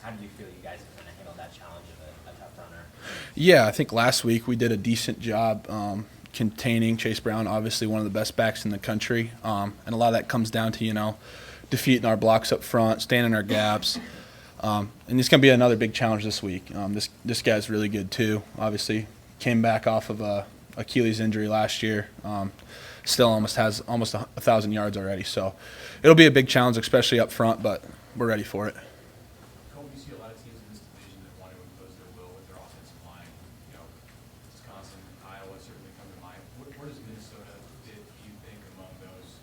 how do you feel you guys have kind of handled that challenge of a tough runner? Yeah, I think last week we did a decent job containing Chase Brown, obviously one of the best backs in the country. And a lot of that comes down to, defeating our blocks up front, staying in our gaps. And it's going to be another big challenge this week. This guy's really good too. Obviously, came back off of a Achilles injury last year. Still has almost 1,000 yards already. So it'll be a big challenge, especially up front, but we're ready for it. Colton, you see a lot of teams in this division that want to impose their will with their offensive line. Wisconsin, Iowa certainly come to mind. Where does Minnesota fit, do you think, among those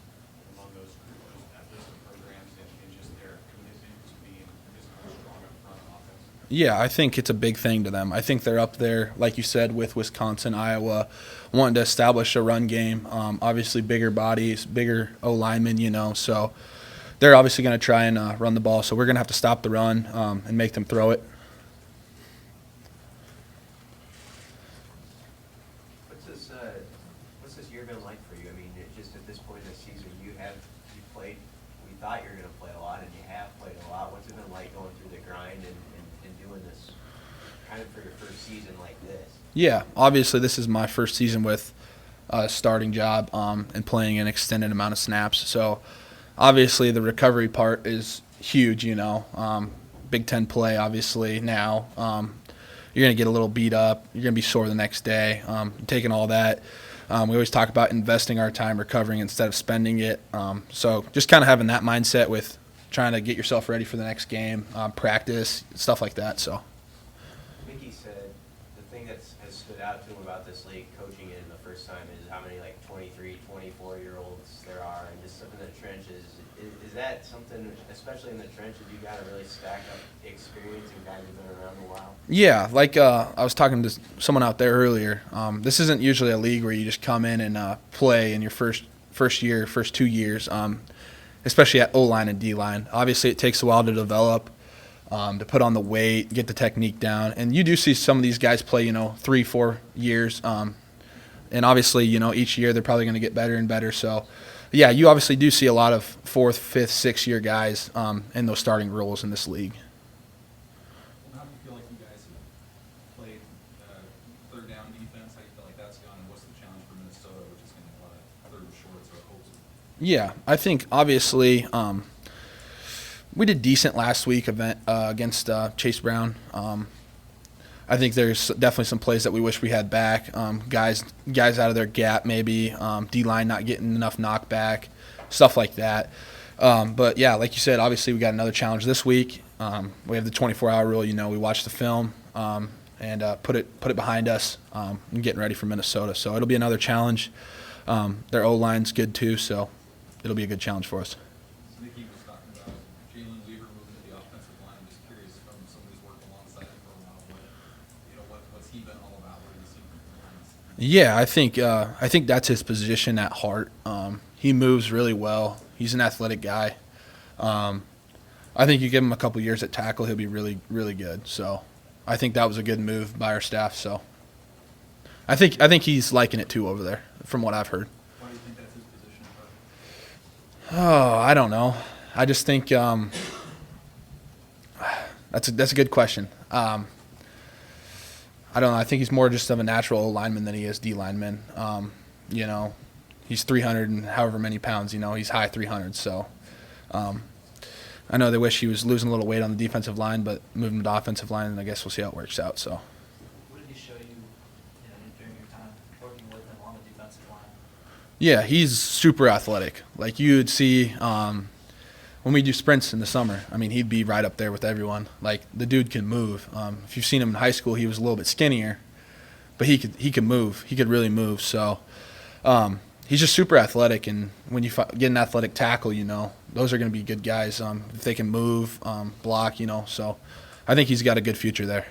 at list of programs and just their commitment to being physical, strong up front on offense? Yeah, I think it's a big thing to them. I think they're up there, like you said, with Wisconsin, Iowa, wanting to establish a run game. Obviously, bigger bodies, bigger O linemen, so they're obviously going to try and run the ball. So we're going to have to stop the run and make them throw it. What's this year been like for you? I mean, just at this point in the season, you played. We thought you were going to play a lot, and you have played a lot. What's it been like going through the grind and doing this kind of for your first season like this? Yeah, obviously this is my first season with a starting job and playing an extended amount of snaps. So obviously the recovery part is huge, Big Ten play, obviously, now. You're going to get a little beat up. You're going to be sore the next day. Taking all that. We always talk about investing our time recovering instead of spending it. So just kind of having that mindset with trying to get yourself ready for the next game, practice, stuff like that. So. Mickey said the thing that has stood out to him about this league, coaching in the first time, is how many 23, 24-year-olds there are, and just stuff in the trenches. Is that something, especially in the trenches, you got to really stack up experience and guys who've been around a while? Yeah, like I was talking to someone out there earlier. This isn't usually a league where you just come in and play in your first year, first 2 years, especially at O-line and D-line. Obviously, it takes a while to develop, to put on the weight, get the technique down. And you do see some of these guys play, 3-4 years. And obviously, each year they're probably going to get better and better. So, yeah, you obviously do see a lot of 4th, 5th, 6th-year guys in those starting roles in this league. How do you feel like you guys have played third down defense? How do you feel like that's gone, and what's the challenge for Minnesota, which is going to have a lot of third shorts or hopes? Yeah, I think obviously we did decent last week against Chase Brown. I think there's definitely some plays that we wish we had back. Guys out of their gap maybe, D-line not getting enough knockback, stuff like that. But, yeah, like you said, obviously we got another challenge this week. We have the 24-hour rule. We watch the film and put it behind us and getting ready for Minnesota. So it'll be another challenge. Their O-line's good too, so it'll be a good challenge for us. Nicky was talking about Jalen Weaver moving to the offensive line. I'm just curious from someone who's worked alongside him for a while, what's he been all about? What have you seen from the lines? Yeah, I think that's his position at heart. He moves really well. He's an athletic guy. I think you give him a couple years at tackle, he'll be really, really good. So I think that was a good move by our staff. So I think he's liking it too over there, from what I've heard. Why do you think that's his position? Oh, I don't know. I just think that's a good question. I don't know. I think he's more just of a natural lineman than he is D lineman. He's 300 and however many pounds. He's high 300s. So I know they wish he was losing a little weight on the defensive line, but moving to the offensive line, and I guess we'll see how it works out. So. What did he show you, during your time working with him on the defensive line? Yeah, he's super athletic. Like you would see when we do sprints in the summer. I mean, he'd be right up there with everyone. Like the dude can move. If you've seen him in high school, he was a little bit skinnier, but he could move. He could really move. So he's just super athletic. And when you get an athletic tackle, those are going to be good guys if they can move, block. So I think he's got a good future there.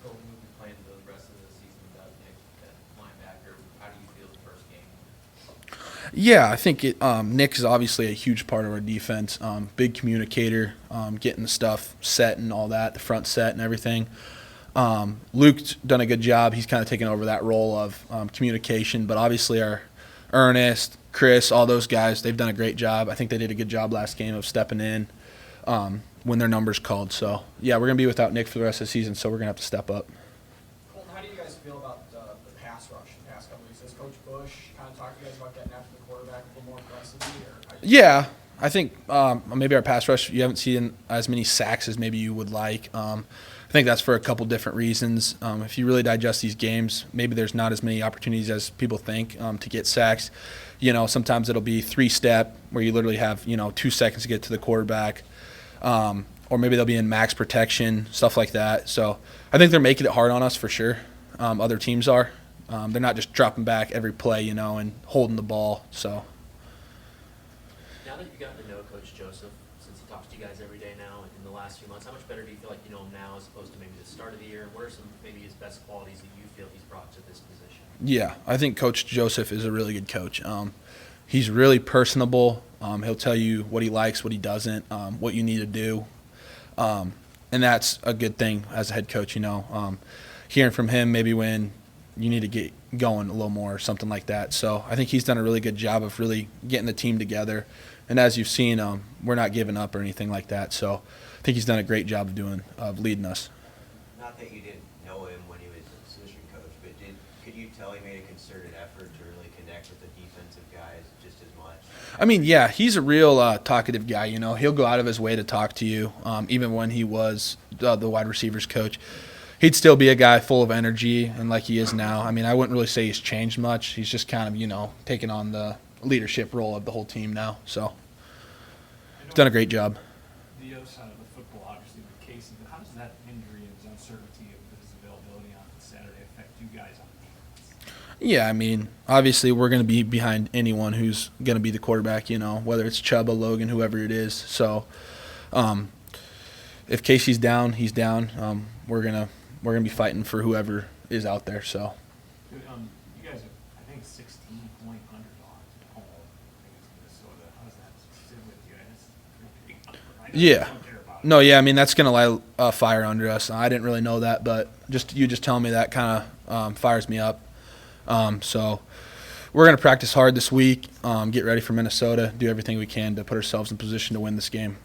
Colton will be playing the rest of the season without Nick at linebacker. How do you feel the first game? Yeah, I think Nick is obviously a huge part of our defense. Big communicator, getting the stuff set and all that, the front set and everything. Luke's done a good job. He's kind of taken over that role of communication. But obviously our Ernest, Chris, all those guys, they've done a great job. I think they did a good job last game of stepping in. when their number's called. So, yeah, we're going to be without Nick for the rest of the season, so we're going to have to step up. Colton, how do you guys feel about the pass rush the past couple weeks? Has Coach Bush kind of talked to you guys about getting after the quarterback a little more aggressively? Yeah, I think maybe our pass rush, you haven't seen as many sacks as maybe you would like. I think that's for a couple different reasons. If you really digest these games, maybe there's not as many opportunities as people think to get sacks. Sometimes it'll be 3-step where you literally have, 2 seconds to get to the quarterback. Or maybe they'll be in max protection, stuff like that. So I think they're making it hard on us for sure. Other teams are. They're not just dropping back every play, and holding the ball. So. Now that you've gotten to know Coach Joseph, since he talks to you guys every day now in the last few months, how much better do you feel like you know him now as opposed to maybe the start of the year? What are some maybe his best qualities that you feel he's brought to this position? Yeah, I think Coach Joseph is a really good coach. He's really personable. He'll tell you what he likes, what he doesn't, what you need to do. And that's a good thing as a head coach, hearing from him maybe when you need to get going a little more or something like that. So I think he's done a really good job of really getting the team together. And as you've seen, we're not giving up or anything like that. So I think he's done a great job of leading us. Not that you didn't know him when he was assistant coach, but could you tell he made a concerted effort to really connect with the defensive guys just as much? I mean, yeah, he's a real talkative guy. He'll go out of his way to talk to you. Even when he was the wide receivers coach, he'd still be a guy full of energy, and like he is now. I mean, I wouldn't really say he's changed much. He's just kind of, taking on the leadership role of the whole team now. So he's done a great job. The other side of the football, obviously, with Casey, but how does that injury and his uncertainty of his availability on Saturday affect you guys on defense? Yeah, I mean, obviously we're going to be behind anyone who's going to be the quarterback, whether it's Chuba, Logan, whoever it is. So if Casey's down, he's down. We're gonna be fighting for whoever is out there. So. You guys are, I think, 16-point underdogs at home against Minnesota. How does that sit with you? That's a pretty big number. I know you Yeah. don't care about it. No, yeah, I mean, that's going to light a fire under us. I didn't really know that, but you just telling me that kind of fires me up. So we're going to practice hard this week, get ready for Minnesota, do everything we can to put ourselves in position to win this game.